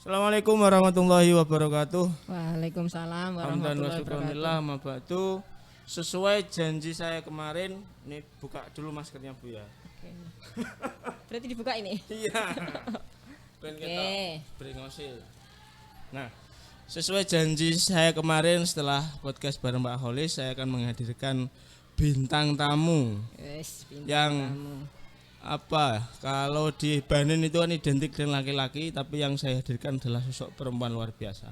Assalamualaikum warahmatullahi wabarakatuh. Waalaikumsalam Hamdan wa warahmatullahi syukranillah wabarakatuh. ma ba'du. Sesuai janji saya kemarin, ini buka dulu maskernya Bu ya. Oke. Berarti dibuka ini. Iya. Ben Oke. kita beringosil. Nah, sesuai janji saya kemarin setelah podcast bareng Mbak Holis, saya akan menghadirkan bintang tamu. Wes, bintang Yang- tamu. Kalau di Banin itu kan identik dengan laki-laki, tapi yang saya hadirkan adalah sosok perempuan luar biasa.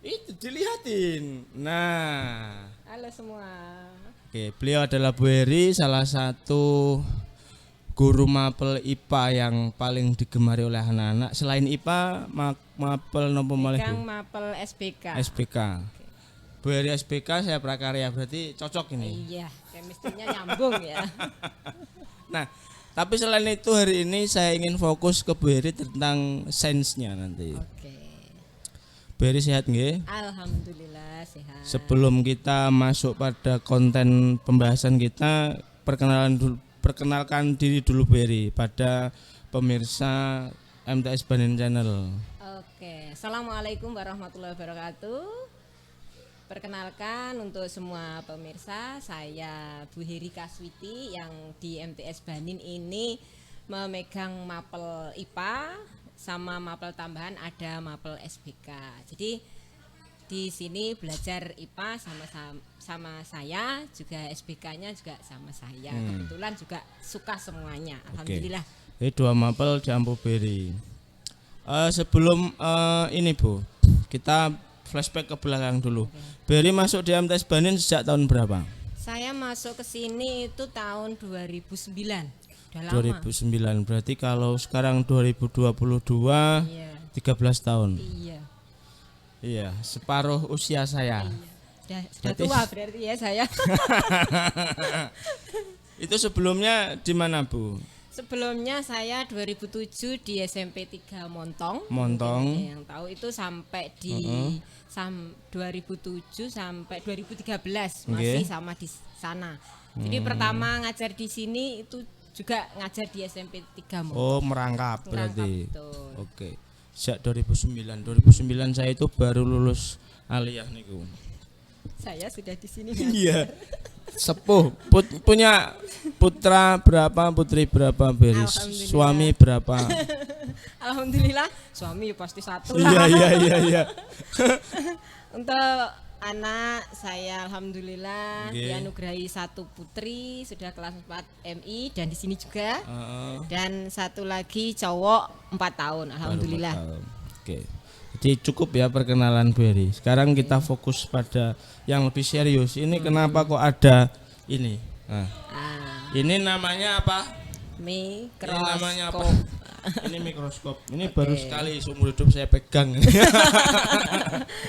Itu dilihatin. Nah, Halo semua. oke, beliau adalah Bu Heri, salah satu guru mapel IPA yang paling digemari oleh anak-anak. Selain IPA, mapel nopo malih Kang Bu? Mapel SPK. SPK. Bu Heri SPK, saya prakarya, berarti cocok ini. Iya, chemistry-nya nyambung ya. Nah, tapi selain itu hari ini saya ingin fokus ke Bu Heri tentang sainsnya nanti. Oke. Bu Heri sehat nggih? Alhamdulillah sehat. Sebelum kita masuk pada konten pembahasan kita, perkenalkan diri dulu Bu Heri pada pemirsa MTS Banin Channel. Oke. Assalamualaikum warahmatullahi wabarakatuh. Perkenalkan untuk semua pemirsa, saya Bu Heri Kaswiti yang di MTS Banin ini memegang mapel IPA sama mapel tambahan ada mapel SBK. Jadi di sini belajar IPA sama saya, juga SBK-nya juga sama saya. Kebetulan juga suka semuanya. Alhamdulillah. Ini dua mapel di Ampu Beri. Sebelum ini Bu, kita flashback ke belakang dulu. Bu Heri masuk di MTS Banin sejak tahun berapa? Saya masuk ke sini itu tahun 2009. Udah lama. 2009. Berarti kalau sekarang 2022, Iya. 13 tahun. Iya. Iya, separuh usia saya. Sudah Berarti- tua berarti ya saya. Itu sebelumnya di mana Bu? Sebelumnya saya 2007 di SMP 3 Montong. Montong. Mungkin yang tahu itu sampai di 2007 sampai 2013 masih sama di sana. Jadi pertama ngajar di sini itu juga ngajar di SMP 3 Montong. Oh, merangkap berarti. Betul. Oke. Sejak 2009. 2009 saya itu baru lulus aliyah niku. Saya sudah di sini. Iya. Sepuh. Punya putra berapa, putri berapa, Beri? Alhamdulillah. Suami berapa? Alhamdulillah suami pasti satu Iya, lah. iya. Untuk anak saya alhamdulillah Nggih. dianugerahi satu putri sudah kelas 4 MI dan di sini juga. Heeh. Dan satu lagi cowok 4 tahun alhamdulillah. Baru 4 tahun. Oke. Jadi cukup ya perkenalan Bu Heri. Sekarang kita fokus pada yang lebih serius. Ini kenapa kok ada ini? Nah, Ah, ini namanya apa? mikroskop. Ini namanya apa? Ini mikroskop. Ini baru sekali seumur hidup saya pegang.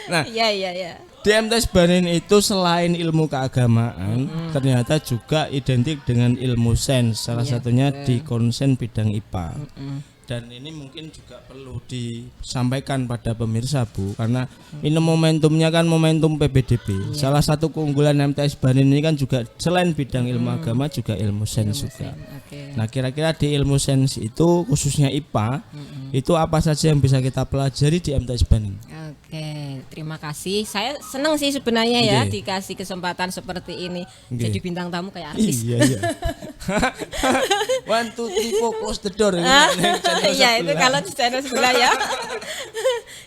Nah, Iya. di MTS Banin itu selain ilmu keagamaan, ternyata juga identik dengan ilmu sains. Salah satunya di konsen bidang IPA. Dan ini mungkin juga perlu disampaikan pada pemirsa Bu, karena ini momentumnya kan momentum PBDB. Salah satu keunggulan MTS Banin ini kan juga selain bidang ilmu agama juga ilmu sains juga. Oke. Nah, kira-kira di ilmu sains itu khususnya IPA, itu apa saja yang bisa kita pelajari di MTS Banin? Oke, terima kasih. Saya senang sih sebenarnya ya Nggih. dikasih kesempatan seperti ini. Nggih. Jadi bintang tamu kayak artis. Iya. 1, 2, 3, 4, close the door. Iya itu kalau di channel sebelah ya.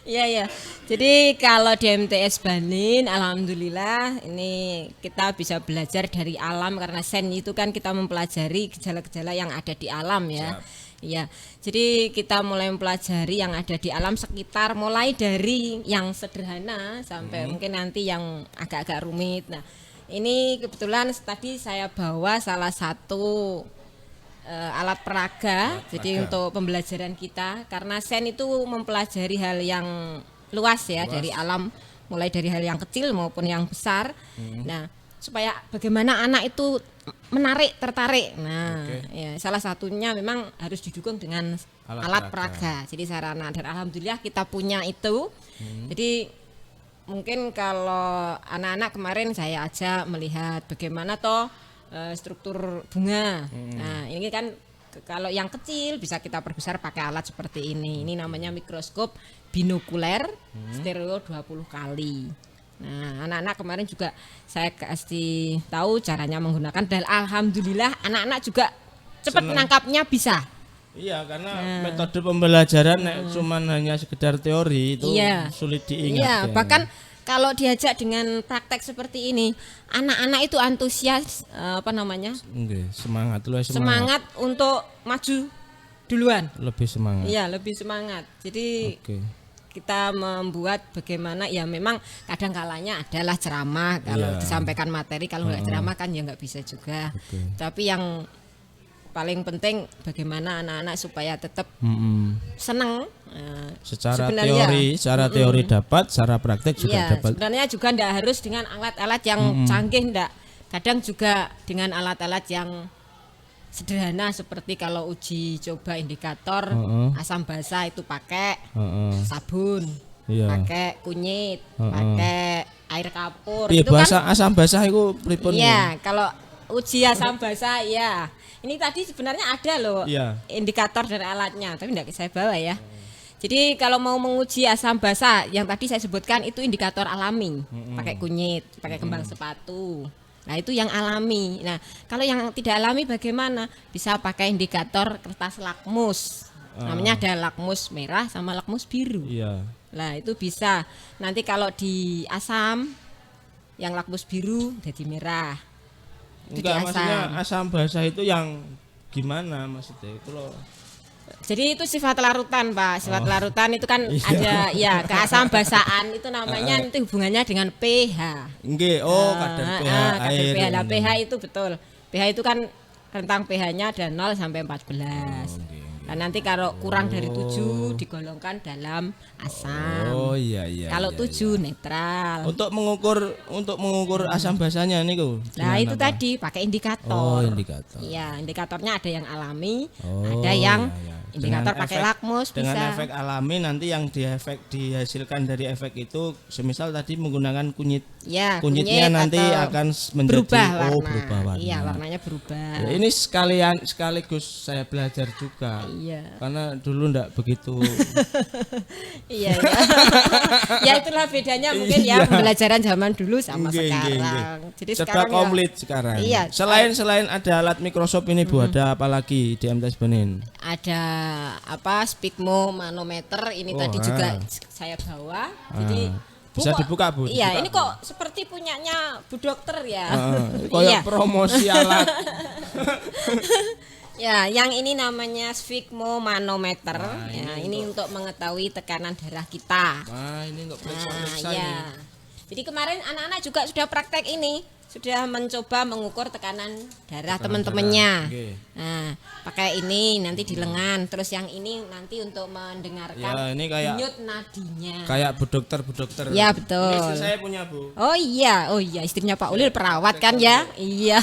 Iya. Jadi kalau di MTS Banin, alhamdulillah ini kita bisa belajar dari alam karena sains itu kan kita mempelajari gejala-gejala yang ada di alam ya. Iya. Jadi kita mulai mempelajari yang ada di alam sekitar mulai dari yang sederhana sampai mungkin nanti yang agak-agak rumit. Nah, ini kebetulan tadi saya bawa salah satu alat peraga. Jadi untuk pembelajaran kita karena sains itu mempelajari hal yang luas ya dari alam mulai dari hal yang kecil maupun yang besar. Nah, supaya bagaimana anak itu tertarik. Nah, ya, salah satunya memang harus didukung dengan alat peraga. Jadi sarana dan alhamdulillah kita punya itu. Jadi mungkin kalau anak-anak kemarin saya ajak melihat bagaimana toh struktur bunga. Nah, ini kan Kalau yang kecil bisa kita perbesar pakai alat seperti ini. Ini namanya mikroskop binokuler stereo 20 kali. Nah, anak-anak kemarin juga saya kasih tahu caranya menggunakan dan alhamdulillah anak-anak juga cepat menangkapnya bisa. Iya, karena metode pembelajaran cuman hanya sekedar teori itu sulit diingat. Iya, bahkan kalau diajak dengan praktek seperti ini, anak-anak itu antusias semangat untuk maju duluan. Lebih semangat. Iya, lebih semangat. Jadi kita membuat bagaimana ya memang kadang kalanya adalah ceramah kalau disampaikan materi, kalau nggak ceramah kan ya nggak bisa juga. Tapi yang paling penting bagaimana anak-anak supaya tetap senang. Secara teori dapat, secara praktek juga dapat. Sebenarnya juga tidak harus dengan alat-alat yang canggih, enggak. Kadang juga dengan alat-alat yang sederhana seperti kalau uji coba indikator asam basa itu pakai sabun, pakai kunyit, pakai air kapur. Itu kan asam basa itu pripun? Iya, kalau uji asam basa ya. Ini tadi sebenarnya ada loh indikator dari alatnya, tapi enggak saya bawa ya. Jadi kalau mau menguji asam basa yang tadi saya sebutkan itu indikator alami, pakai kunyit, pakai kembang sepatu. Nah itu yang alami. Nah kalau yang tidak alami bagaimana? Bisa pakai indikator kertas lakmus. Namanya ada lakmus merah sama lakmus biru. Nah itu bisa. Nanti kalau di asam yang lakmus biru jadi merah. Enggak, maksudnya asam basa itu yang gimana maksudnya itu loh. Jadi itu sifat larutan, Pak. Sifat larutan itu kan ada ya keasam basaan itu namanya itu hubungannya dengan pH. Nggih, kadar pH air. PH. Nah, pH itu betul. pH itu kan rentang pH-nya ada 0 sampai 14. Nah, nanti kalau kurang dari 7 digolongkan dalam asam. Kalau 7 netral. Untuk mengukur asam basanya niku. Nah, itu tadi pakai indikator. Indikator. Iya, indikatornya ada yang alami, ada yang indikator pakai lakmus dengan bisa. efek alami nanti yang dihasilkan dari efek itu semisal tadi menggunakan kunyit. Ya, kunyitnya nanti akan menjadi berubah warna. Iya, warnanya berubah. Ya, ini sekaligus saya belajar juga. Iya. Karena dulu enggak begitu. Iya. Ya itulah bedanya mungkin ya pembelajaran zaman dulu sama sekarang. Jadi sekarang komplit sekarang. Iya. Selain ada alat Microsoft ini Bu, ada apa lagi di MTS Benin? Ada Spigmo manometer ini tadi juga saya bawa. Jadi bisa dibuka Bu. Iya, ini kok seperti punyanya Bu Dokter ya. Kayak promosi alat. Ya, yang ini namanya Spigmo manometer. Ini untuk mengetahui tekanan darah kita. Ini untuk periksa-periksa ini. Jadi kemarin anak-anak juga sudah praktek ini, sudah mencoba mengukur tekanan darah teman-temannya. Nah, pakai ini nanti di lengan, terus yang ini nanti untuk mendengarkan denyut nadinya. Kayak Bu Dokter. Ya betul. Ini istri saya punya Bu. Oh iya, istrinya Pak Ulil perawat kan ya? Iya.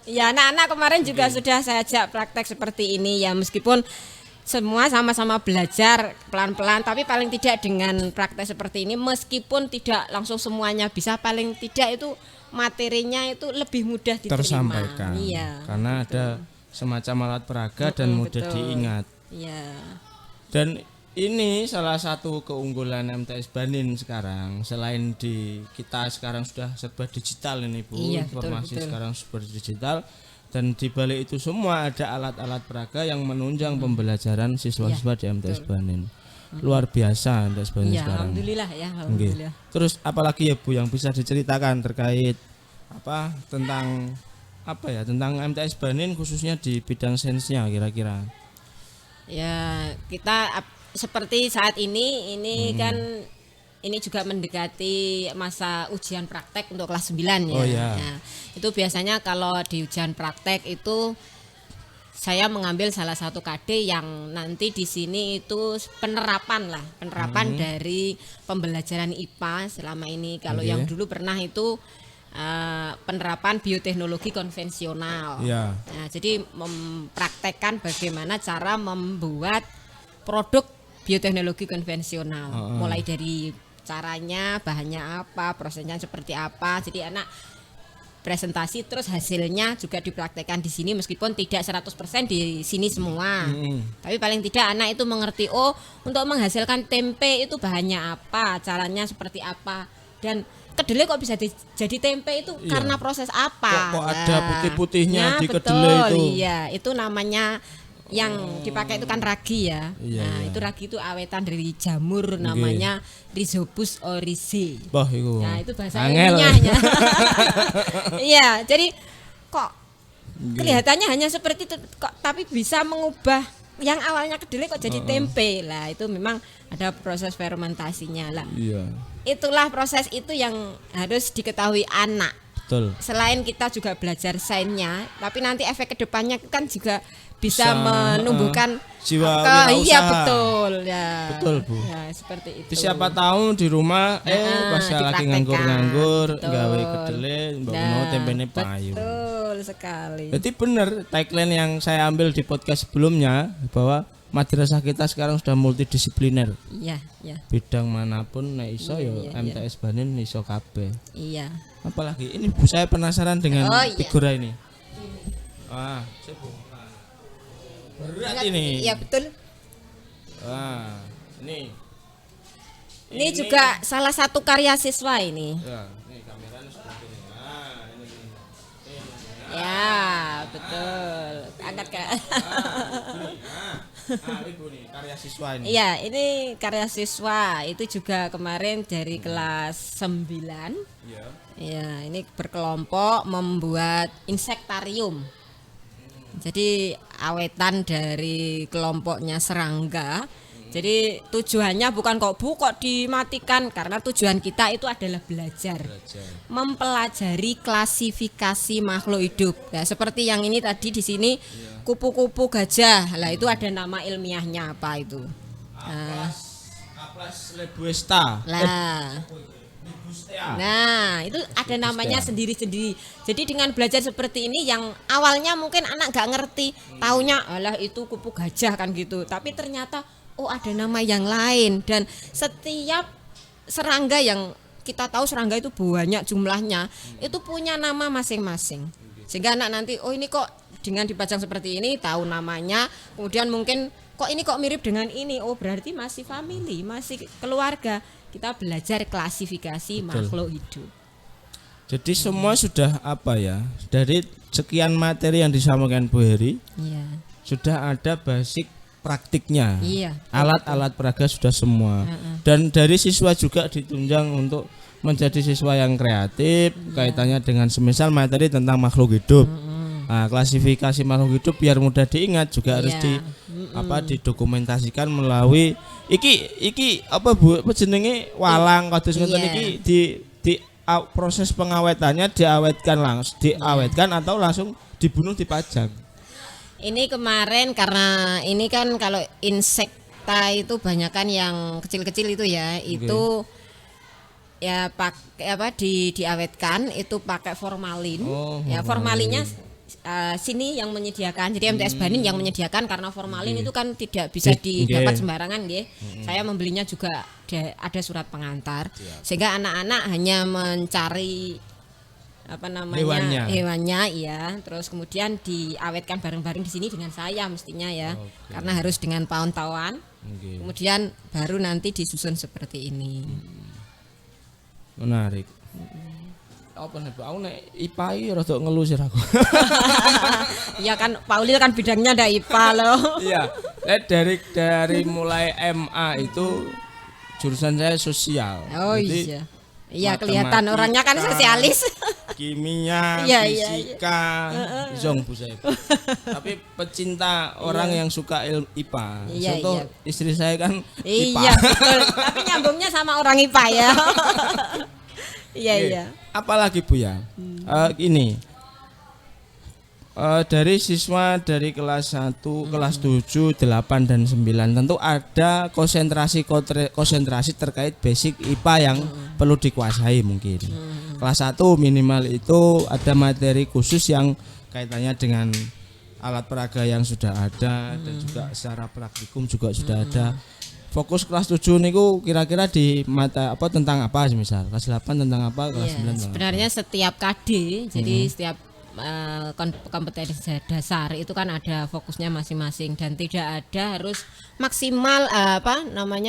Ya, anak-anak kemarin juga sudah saya ajak praktek seperti ini ya, meskipun semua sama-sama belajar pelan-pelan, tapi paling tidak dengan praktek seperti ini meskipun tidak langsung semuanya bisa, paling tidak itu materinya itu lebih mudah diterima. Tersampaikan. Iya. Karena ada semacam alat peraga dan mudah diingat. Iya. Dan ini salah satu keunggulan MTS Benin sekarang. Selain kita sekarang sudah serba digital ini Bu, informasi betul. Sekarang serba digital. Dan di balik itu semua ada alat-alat peraga yang menunjang pembelajaran siswa-siswa di MTS Benin. Luar biasa MTS Benin sekarang. Alhamdulillah ya, alhamdulillah. Terus apalagi ya Bu yang bisa diceritakan terkait tentang MTS Benin khususnya di bidang sainsnya kira-kira? Ya, kita seperti saat ini kan ini juga mendekati masa ujian praktek untuk kelas 9 ya. Nah, itu biasanya kalau di ujian praktek itu saya mengambil salah satu KD yang nanti di sini itu penerapan dari pembelajaran IPA selama ini. Kalau yang dulu pernah itu penerapan bioteknologi konvensional. Nah, jadi mempraktekkan bagaimana cara membuat produk bioteknologi konvensional, mulai dari caranya, bahannya apa, prosesnya seperti apa. Jadi anak presentasi terus hasilnya juga dipraktekkan di sini meskipun tidak 100% di sini semua. Tapi paling tidak anak itu mengerti untuk menghasilkan tempe itu bahannya apa, caranya seperti apa dan kedelai kok bisa jadi tempe itu karena proses apa? Kok ada putih-putihnya di betul, kedelai itu? Iya, itu namanya yang dipakai itu kan ragi ya. Itu ragi itu awetan dari jamur namanya Rhizopus oryzae. Wah, itu. Nah, itu bahasa ilmiahnya. Iya, jadi kok kelihatannya hanya seperti itu kok tapi bisa mengubah yang awalnya kedelai kok jadi tempe. Lah, itu memang ada proses fermentasinya lah. Iya. Itulah proses itu yang harus diketahui anak. Betul. Selain kita juga belajar sainsnya, tapi nanti efek kedepannya kan juga bisa menumbuhkan jiwa iya wirausaha. Betul ya. Betul, Bu. Ya, seperti itu. Siapa tahu di rumah pas lagi nganggur-nganggur gawe kedelai mbak Uno tempene payu. Betul sekali. Jadi benar tagline yang saya ambil di podcast sebelumnya bahwa madrasah kita sekarang sudah multidisipliner. Iya, iya. Bidang manapun nek iso MTS Banin iso kabeh. Iya. Apalagi ini Bu saya penasaran dengan figura ini. Wah, berat ini. Iya betul. Wah, ini juga salah satu karya siswa ini. Ya, ini kameranya seperti ini. Ini. Ya, betul. Angkat ke. Ibu nih karya siswa ini. Iya, ini karya siswa. Itu juga kemarin dari kelas 9. Iya. Ya, ini berkelompok membuat insektarium. Jadi awetan dari kelompoknya serangga. Jadi tujuannya bukan kok dimatikan karena tujuan kita itu adalah belajar. Mempelajari klasifikasi makhluk hidup. Nah, seperti yang ini tadi di sini kupu-kupu gajah. Lah itu ada nama ilmiahnya apa itu? Aplas lebuesta. Lah. Nah, itu ada namanya sendiri-sendiri. Jadi dengan belajar seperti ini yang awalnya mungkin anak gak ngerti, taunya alah itu kupu gajah kan gitu. Tapi ternyata ada nama yang lain dan setiap serangga yang kita tahu serangga itu banyak jumlahnya, itu punya nama masing-masing. Sehingga anak nanti ini kok dengan dipajang seperti ini tahu namanya, kemudian mungkin ini kok mirip dengan ini, berarti masih family, masih keluarga. Kita belajar klasifikasi makhluk hidup. Jadi semua sudah dari sekian materi yang disampaikan Bu Heri, sudah ada basic praktiknya. Alat-alat peraga sudah semua. Dan dari siswa juga ditunjang untuk menjadi siswa yang kreatif, kaitannya dengan semisal materi tentang makhluk hidup. Nah, klasifikasi makhluk hidup biar mudah diingat juga harus didokumentasikan melalui iki Bu jenenge walang kados ngoten iki di proses pengawetannya diawetkan atau langsung dibunuh dipajang. Ini kemarin karena ini kan kalau insekta itu banyakan yang kecil-kecil itu ya, itu ya pakai diawetkan itu pakai formalin. Formalinnya sini yang menyediakan, jadi MTS Banin yang menyediakan karena formalin itu kan tidak bisa didapat sembarangan nggih. Saya membelinya juga ada surat pengantar sehingga anak-anak hanya mencari hewannya ya, terus kemudian diawetkan bareng-bareng di sini dengan saya mestinya ya, karena harus dengan tahun-tahuan. Kemudian baru nanti disusun seperti ini. Menarik. Apa nih Bu? Aku nek IPA iki rada ngeluh sih aku. Iya kan Pak Ulil kan bidangnya ada IPA loh. Iya. Dari mulai MA itu jurusan saya sosial. Jadi, iya kelihatan orangnya kan sosialis. Kimia, fisika, zong Bu saya. Tapi pecinta orang yang suka IPA. Contoh istri saya kan IPA. Iya betul. Tapi nyambungnya sama orang IPA ya. Iya. Apalagi Bu ya, ini dari siswa dari kelas 1, kelas 7, 8 dan 9 tentu ada konsentrasi terkait basic IPA yang perlu dikuasai mungkin. Kelas 1 minimal itu ada materi khusus yang kaitannya dengan alat peraga yang sudah ada dan juga secara praktikum juga sudah ada. fokus kelas 7 niku kira-kira di mata apa tentang apa misal kelas 8 tentang apa kelas 9 tentang sebenarnya setiap KD jadi setiap kompetensi dasar itu kan ada fokusnya masing-masing dan tidak ada harus maksimal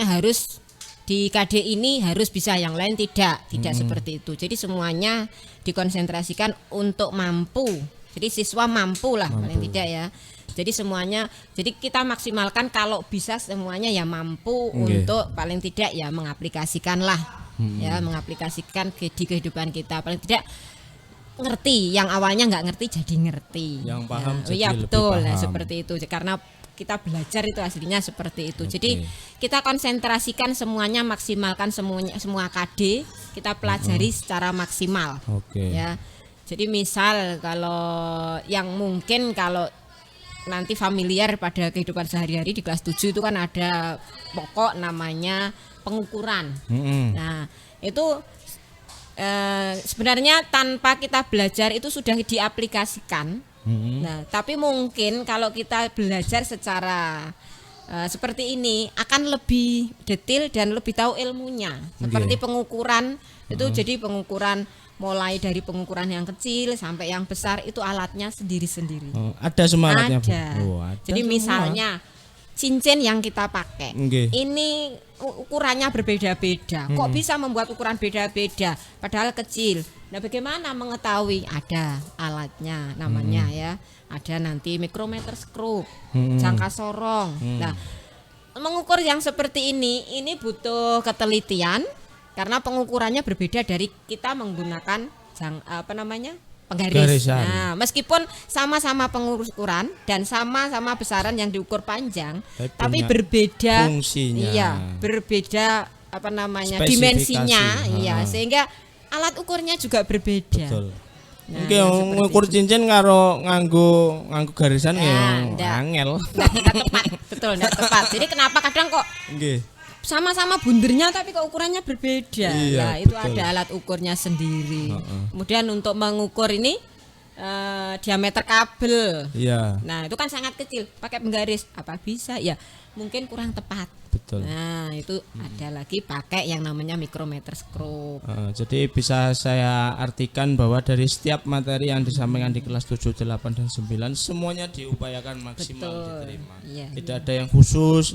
harus di KD ini harus bisa yang lain tidak seperti itu. Jadi semuanya dikonsentrasikan untuk mampu. Jadi siswa mampu lah paling tidak ya. Jadi semuanya, jadi kita maksimalkan kalau bisa semuanya ya mampu untuk paling tidak ya mengaplikasikan lah, ya mengaplikasikan di kehidupan kita paling tidak ngerti yang awalnya nggak ngerti jadi ngerti. Yang paham ya, jadi ya lebih betul paham. Ya, seperti itu karena kita belajar itu aslinya seperti itu. Jadi kita konsentrasikan semuanya maksimalkan semua KD kita pelajari secara maksimal. Ya. Jadi misal kalau yang mungkin kalau nanti familiar pada kehidupan sehari-hari di kelas 7 itu kan ada pokok namanya pengukuran. Nah, itu sebenarnya tanpa kita belajar itu sudah diaplikasikan. Nah, tapi mungkin kalau kita belajar secara seperti ini akan lebih detail dan lebih tahu ilmunya. Seperti pengukuran itu jadi pengukuran mulai dari pengukuran yang kecil sampai yang besar itu alatnya sendiri-sendiri. Ada semua alatnya, Bu? Ada. Jadi semua. Misalnya cincin yang kita pakai ini ukurannya berbeda-beda. Kok bisa membuat ukuran beda-beda padahal kecil? Nah, bagaimana mengetahui? Ada alatnya namanya ya. Ada nanti mikrometer skrup, jangka sorong. Nah, mengukur yang seperti ini butuh ketelitian karena pengukurannya berbeda dari kita menggunakan penggaris. Nah, meskipun sama-sama pengukuran dan sama-sama besaran yang diukur panjang, tapi berbeda fungsinya. Iya, berbeda dimensinya, iya, sehingga alat ukurnya juga berbeda. Betul. Ngukur cincin karo nganggo garisan ya angel. Enggak tepat. Betul, enggak tepat. Jadi kenapa kadang kok sama-sama bundernya tapi kok ukurannya berbeda. Nah, itu ada alat ukurnya sendiri. Kemudian untuk mengukur ini diameter kabel. Nah, itu kan sangat kecil, pakai penggaris apa bisa? Ya, mungkin kurang tepat. Betul. Nah, itu ada lagi pakai yang namanya mikrometer skrup. Jadi bisa saya artikan bahwa dari setiap materi yang disampaikan di kelas 7, 8 dan 9 semuanya diupayakan maksimal diterima. Tidak ada yang khusus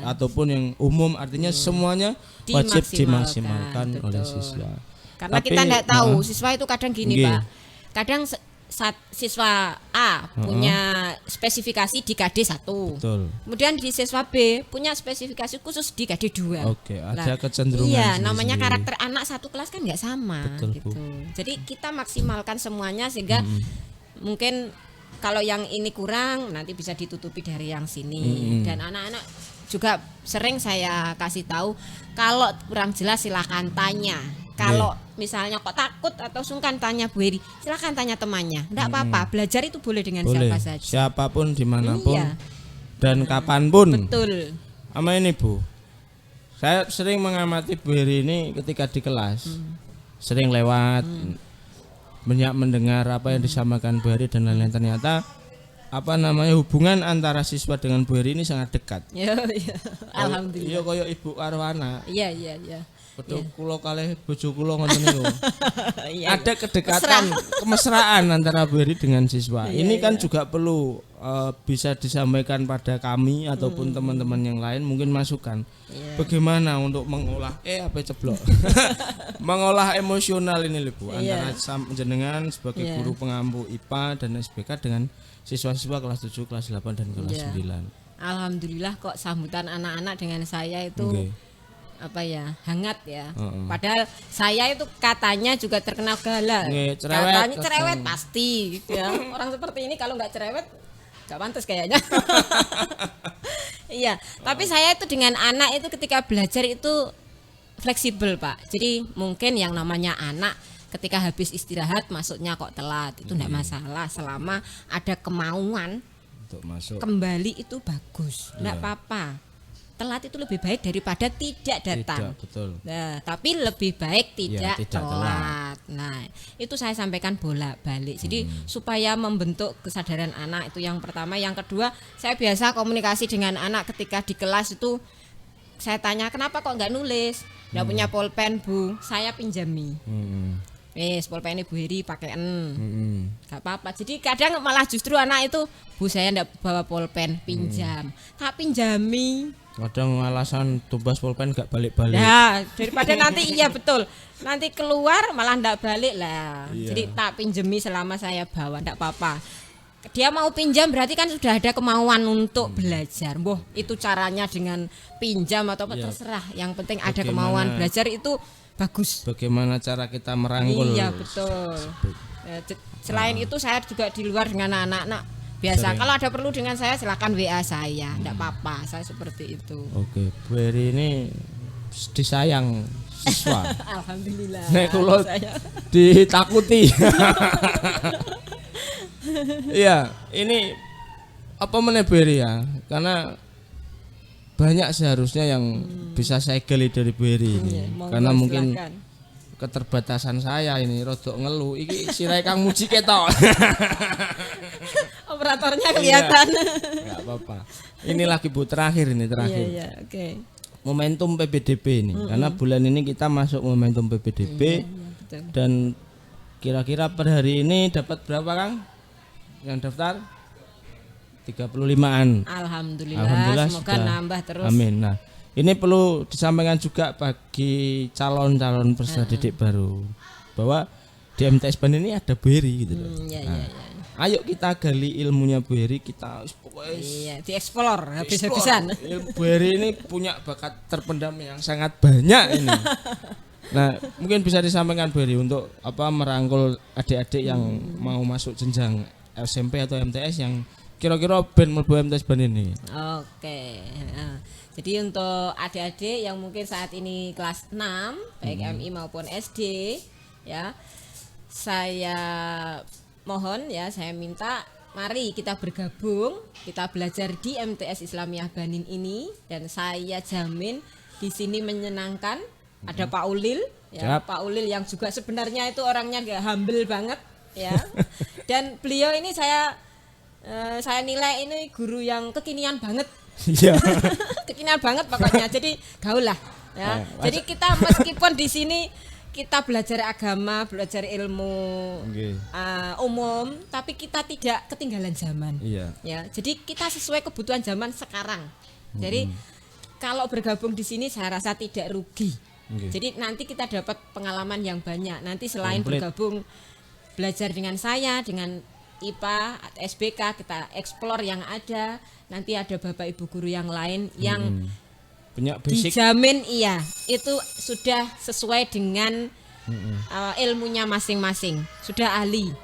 ataupun yang umum, artinya semuanya wajib dimaksimalkan oleh siswa. Karena kita tidak tahu siswa itu kadang gini, Pak. Kadang siswa A punya spesifikasi di KD 1. Kemudian di siswa B punya spesifikasi khusus di KD 2. Ada kecenderungan. Iya, namanya karakter anak satu kelas kan nggak sama gitu. Jadi kita maksimalkan semuanya sehingga mungkin kalau yang ini kurang nanti bisa ditutupi dari yang sini. Dan anak-anak juga sering saya kasih tahu kalau kurang jelas silakan tanya. Kalau misalnya kok takut atau sungkan tanya Bu Heri, silakan tanya temannya. Enggak apa-apa, belajar itu boleh dengan siapa saja. Siapapun, dimanapun, dan kapanpun. Betul. Sama ini Bu, saya sering mengamati Bu Heri ini ketika di kelas, sering lewat, banyak mendengar apa yang disampaikan Bu Heri dan lain-lain. Ternyata hubungan antara siswa dengan Bu Heri ini sangat dekat. Iya. Alhamdulillah. Iya koyo ibu karo anak. Iya. Betul, kula kalih bojo kula ngoten niku. Ada kedekatan, kemesraan antara Bu Heri dengan siswa. Ini kan juga perlu bisa disampaikan pada kami ataupun teman-teman yang lain, mungkin masukan. Bagaimana untuk mengolah mengolah emosional ini lho Bu, antara jenengan sebagai guru pengampu IPA dan SBK dengan siswa-siswa kelas 7, kelas 8 dan kelas 9. Alhamdulillah kok sambutan anak-anak dengan saya itu hangat ya. Padahal saya itu katanya juga terkenal galak. Katanya cerewet pasti gitu ya. Orang seperti ini kalau nggak cerewet nggak pantas kayaknya. Iya, tapi saya itu dengan anak itu ketika belajar itu fleksibel, Pak. Jadi mungkin yang namanya anak ketika habis istirahat masuknya kok telat itu enggak masalah selama ada kemauan untuk masuk kembali itu bagus. Enggak apa-apa. Telat itu lebih baik daripada tidak datang. Betul. Nah, tapi lebih baik tidak telat. Nah, itu saya sampaikan bolak-balik. Jadi supaya membentuk kesadaran anak itu yang pertama, yang kedua, saya biasa komunikasi dengan anak ketika di kelas itu saya tanya kenapa kok nggak nulis, nggak punya pulpen Bu, saya pinjami. Pulpen Bu Heri pakaian, nggak apa-apa. Jadi kadang malah justru anak itu, Bu saya nggak bawa pulpen, pinjam, tak pinjami. Kadang alasan tumbas pulpen gak balik-balik. Nah, daripada nanti iya betul. Nanti keluar malah ndak balik lah. Iya. Jadi tak pinjemi selama saya bawa ndak apa-apa. Dia mau pinjam berarti kan sudah ada kemauan untuk belajar. Boh, itu caranya dengan pinjam atau apa Iya. terserah. Yang penting ada Bagaimana- kemauan belajar itu bagus. Bagaimana cara kita merangkul? Iya, betul. Selain itu saya juga di luar dengan anak-anak biasa. Sering. Kalau ada perlu dengan saya silakan WA saya, ndak apa-apa. Saya seperti itu. Oke, Bu Heri ini disayang siswa. Alhamdulillah. Nek kula Saya ditakuti. Iya, ini apa meneh Bu Heri ya? Karena banyak seharusnya yang bisa saya gali dari Bu Heri ini. Iya, monggo, Karena mungkin silakan. keterbatasan saya ini rodok ngeluh. Iki sirai Kang Muji ketok. Operatornya kelihatan. Enggak apa-apa. Ini lagi Bu terakhir ini terakhir. Iya, oke. Momentum PPDB ini. Karena bulan ini kita masuk momentum PPDB. Iya, betul. Dan kira-kira per hari ini dapat berapa Kang? Yang daftar 35-an. Alhamdulillah, semoga sudah. nambah terus. Amin. Nah, ini perlu disampaikan juga bagi calon-calon peserta didik baru bahwa di MTS BAN ini ada Bu Heri gitu loh. Iya, Nah, iya, iya. ayo kita gali ilmunya Bu Heri, kita pokoknya Iya, dieksplor habis-habisan. Bu Heri ini punya bakat terpendam yang sangat banyak ini. Nah, mungkin bisa disampaikan Bu Heri untuk apa merangkul adik-adik yang mau masuk jenjang SMP atau MTS yang kira-kira ben mlebu MTS BAN ini. Oke. Nah, jadi untuk adik-adik yang mungkin saat ini kelas 6 baik MI maupun SD ya, saya mohon ya, saya minta mari kita bergabung, kita belajar di MTS Islamiyah Banin ini dan saya jamin di sini menyenangkan. Ada Pak Ulil ya, Siap. Pak Ulil yang juga sebenarnya itu orangnya gak humble banget ya. Dan beliau ini saya nilai ini guru yang kekinian banget. Iya. Kekinian banget pokoknya. Jadi gaul lah ya. Nah, Jadi kita meskipun di sini kita belajar agama, belajar ilmu Oke. umum, tapi kita tidak ketinggalan zaman. Iya. Ya, jadi kita sesuai kebutuhan zaman sekarang. Jadi kalau bergabung di sini saya rasa tidak rugi. Oke. Jadi nanti kita dapat pengalaman yang banyak. Nanti selain Komplit. bergabung belajar dengan saya, dengan IPA, SBK, kita eksplor yang ada. Nanti ada Bapak Ibu guru yang lain yang Punya basic. dijamin iya itu sudah sesuai dengan ilmunya masing-masing, sudah ahli.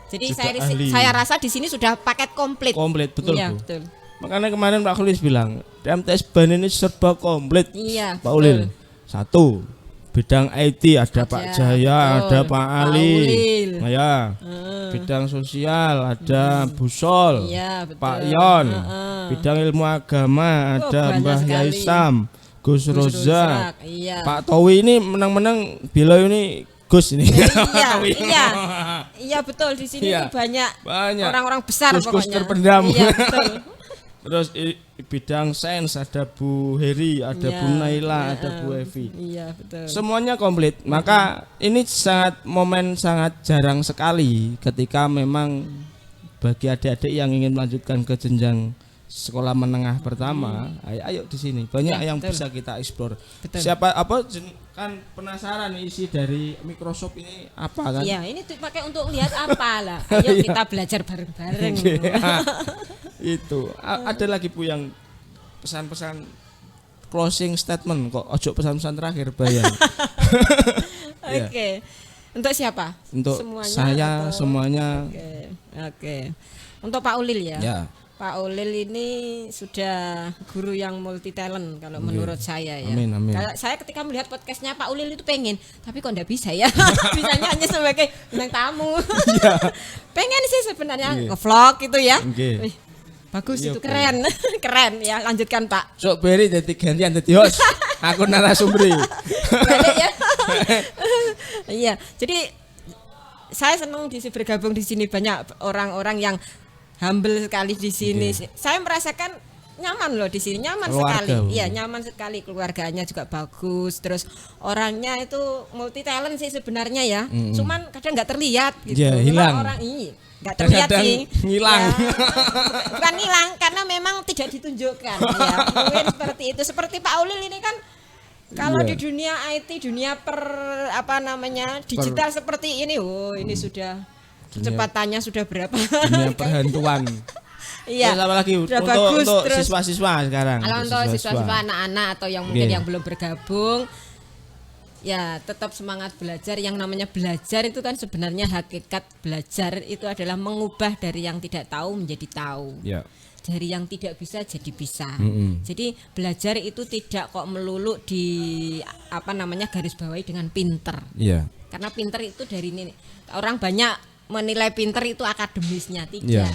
Jadi Sudah ahli. saya rasa di sini sudah paket komplit. Komplit betul Iya, Bu. betul. Makanya kemarin Pak Kulis bilang MTS BAN ini serba komplit. Iya, Pak Ulil. Satu, bidang IT ada Pak Jaya, betul. ada Pak Ali. Ulil. Nah, ya. Bidang sosial ada Bu Sol, Iya, betul. Pak Yon. Bidang ilmu agama ada banyak Mbah sekali. Yaisam, Gus Rozak. Rozak, iya. Pak Towi ini menang-menang bila ini Gus ini. Iya, Pak Towi. iya. Iya betul, di sini Iya. tuh banyak Banyak. orang-orang besar Gus-gus pokoknya. terpendam. Iya, betul. Terus bidang sains ada Bu Heri, ada Iya, Bu Naila, iya, ada Bu Evi. Iya, betul. Semuanya komplit. Maka ini momen sangat jarang sekali ketika memang bagi adik-adik yang ingin melanjutkan ke jenjang sekolah menengah pertama, ayo di sini. Banyak Ya, yang betul. bisa kita eksplor. Betul. Siapa kan penasaran isi dari Microsoft ini apa kan? Iya, ini tuh pakai untuk lihat apa lah. Ayo Iya. kita belajar bareng-bareng. Itu ada lagi Bu yang pesan-pesan closing statement kok ojo pesan-pesan terakhir bayang. Iya. Oke. Untuk siapa? Untuk Semuanya saya atau- semuanya. Oke. Untuk Pak Ulil ya. Ya. Pak Ulil ini sudah guru yang multi talent kalau menurut saya ya. Amin, amin. Kalau saya ketika melihat podcastnya Pak Ulil itu pengen, tapi kok enggak bisa ya. Bisanya hanya sebagai bintang tamu. Pengen sih sebenarnya Iya. nge-vlog gitu ya. Oke. Wih, bagus Iya, itu Bu. keren. Keren ya, lanjutkan Pak. Sok beri jadi gantian jadi host. Aku narasumber. Balik ya. Iya, jadi saya senang bergabung di sini, banyak orang-orang yang humble sekali di sini. Saya merasakan nyaman loh di sini, nyaman Keluarga, sekali. Bu. Iya, nyaman sekali, keluarganya juga bagus. Terus orangnya itu multi talent sih sebenarnya ya. Cuman kadang nggak terlihat gitu. Ya, Memang hilang. orang ini nggak terlihat Kadang sih. ngilang. Ya, bukan hilang karena memang tidak ditunjukkan ya. Mungkin seperti itu. Seperti Pak Ulil ini kan kalau Iya. di dunia IT, dunia digital seperti ini, ini sudah kecepatannya sudah berapa? Dunia perhantuan. Iya. Terus apa lagi Udah untuk bagus, terus siswa-siswa sekarang? kalau untuk siswa-siswa anak-anak atau yang mungkin Oke. yang belum bergabung, ya tetap semangat belajar. Yang namanya belajar itu kan sebenarnya hakikat belajar itu adalah mengubah dari yang tidak tahu menjadi tahu. Ya. Dari yang tidak bisa jadi bisa. Mm-mm. Jadi belajar itu tidak kok melulu di garis bawahi dengan pinter. Iya. Karena pinter itu dari ini orang banyak menilai pinter itu akademisnya, tidak. Iya.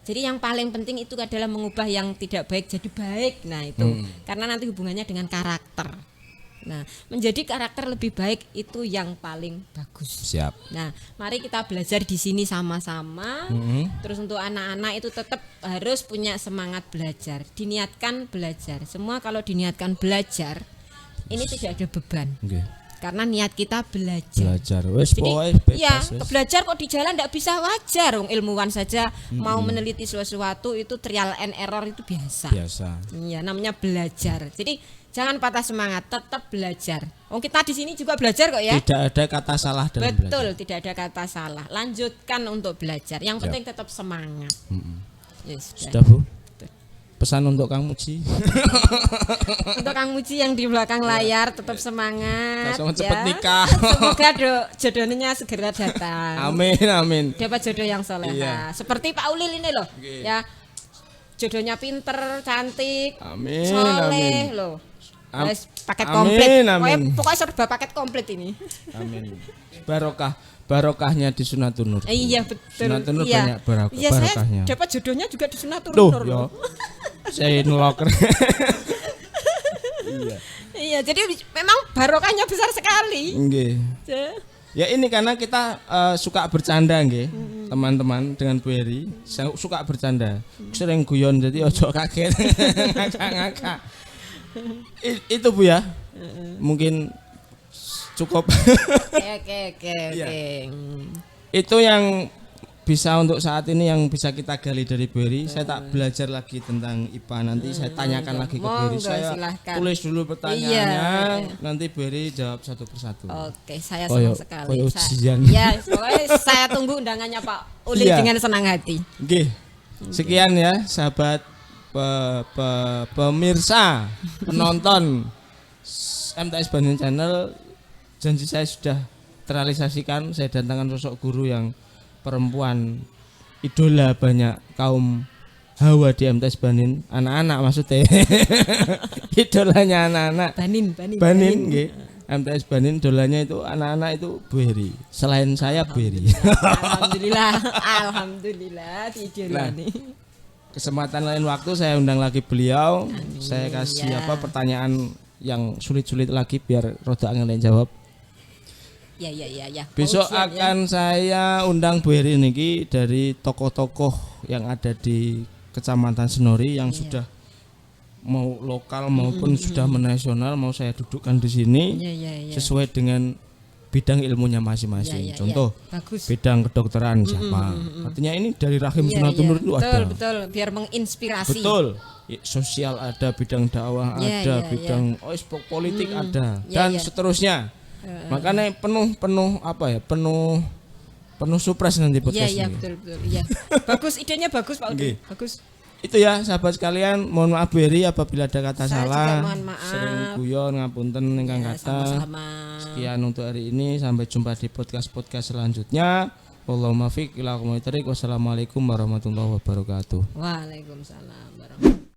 Jadi yang paling penting itu adalah mengubah yang tidak baik jadi baik. Nah, itu karena nanti hubungannya dengan karakter. Nah, menjadi karakter lebih baik itu yang paling bagus. Siap. Nah, mari kita belajar di sini sama-sama. Terus untuk anak-anak itu tetap harus punya semangat belajar, diniatkan belajar. Semua kalau diniatkan belajar, ini tidak ada beban. Oke. Karena niat kita belajar. Belajar. Wes Jadi, pokoknya bebas. ya, wes. belajar kok di jalan tidak bisa wajar. Wong ilmuwan saja mau meneliti sesuatu itu trial and error itu biasa. Biasa. Iya, namanya belajar. Jadi jangan patah semangat, tetap belajar. Kita di sini juga belajar kok ya. Tidak ada kata salah dalam Betul, belajar. tidak ada kata salah. Lanjutkan untuk belajar. Yang penting tetap semangat. Yes, Sudah, Bu. Pesan untuk Kang Muji. Untuk Kang Muji yang di belakang layar tetap semangat. Langsung cepet nikah. Semoga jodohnya segera datang. Amin, amin. Dapat jodoh yang soleha. Iya. Seperti Pak Ulil ini loh. Oke. Ya. Jodohnya pinter, cantik, Amin, soleh amin. loh. Am- Wes, paket amin, komplit. amin. Pokoknya serba paket komplit ini. Amin. Barokahnya di Sunatun Nur. Iya betul. Sunatun Nur Iya. banyak Iya, saya barokahnya. dapat jodohnya juga di Sunatun Tuh, Nur. yo. loh. Saya ngeloker. Iya, jadi memang barokahnya besar sekali. Nggih. Ya ini karena kita suka bercanda nggih, teman-teman dengan Bu Heri. Saya suka bercanda. Sering guyon jadi ojo kaget. Ngakak-ngakak. Itu Bu ya. Mungkin cukup. Oke. Iya. Itu yang bisa untuk saat ini yang bisa kita gali dari Bu Heri. Saya tak belajar lagi tentang IPA, nanti saya tanyakan lagi ke Bu Heri. Monggo, Saya silahkan. tulis dulu pertanyaannya, Iya. nanti Bu Heri jawab satu persatu. Oke, saya Koyo- senang sekali. koyo Saya- ujian. Ya, pokoknya saya tunggu undangannya Pak Ulil Iya. dengan senang hati. Oke. Sekian ya sahabat pemirsa, penonton MTS Bandung Channel. Janji saya sudah terrealisasikan. Saya datangkan sosok guru yang perempuan, idola banyak kaum hawa di MTS Banin, anak-anak maksudnya. Idolanya anak-anak. Banin nggih. MTS Banin idolanya itu anak-anak itu Bu Heri. Selain saya Bu Heri. Alhamdulillah diidolani. Kesempatan lain waktu saya undang lagi beliau. Saya kasih Ya. pertanyaan yang sulit-sulit lagi biar roda angel jawab. Ya. Besok Ujian, ya. akan saya undang Bu Heri niki dari tokoh-tokoh yang ada di Kecamatan Senori yang sudah mau lokal maupun sudah menasional, mau saya dudukkan di sini Ya. sesuai dengan bidang ilmunya masing-masing. Ya. Contoh Bagus. bidang kedokteran siapa? Artinya ini dari rahim Iya, Sunatun Nur itu ada. Betul, biar menginspirasi. Betul. Sosial ada, bidang dakwah Ya, ada, ya, bidang politik ada, Ya, dan ya. seterusnya. Makanya penuh surprise nanti podcast Iya, ini. betul. Iya. Bagus, idenya bagus Pak Ulil. Nggih. Bagus. Itu ya sahabat sekalian, mohon maaf Bu Heri apabila ada kata Saya salah. juga mohon maaf. Sering guyon ngapunten ingkang Ya, kata. sama-sama. Sekian untuk hari ini, sampai jumpa di podcast selanjutnya. Wallahumma fiq ila aqwamit thoriq. Wassalamualaikum warahmatullahi wabarakatuh. Waalaikumsalam warahmatullahi